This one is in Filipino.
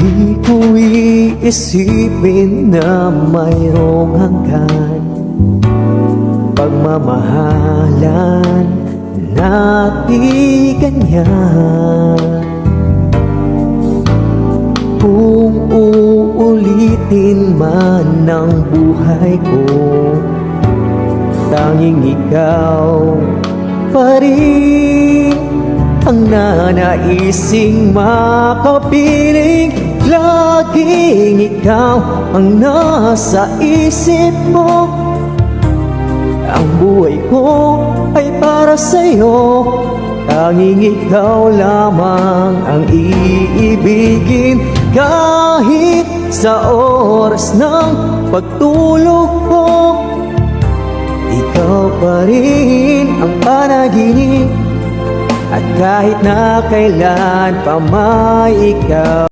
Di ko iisipin na mayroong hanggan, pagmamahalan natin ganyan. Kung uulitin man ang buhay ko, tanging ikaw pa rin ang nanaising makapiling. Laging ikaw ang nasa isip mo. Ang buhay ko ay para sa'yo, tanging ikaw lamang ang iibigin. Kahit sa oras ng pagtulog ko, ikaw pa rin ang panaginip. At kahit na kailan pa may ikaw.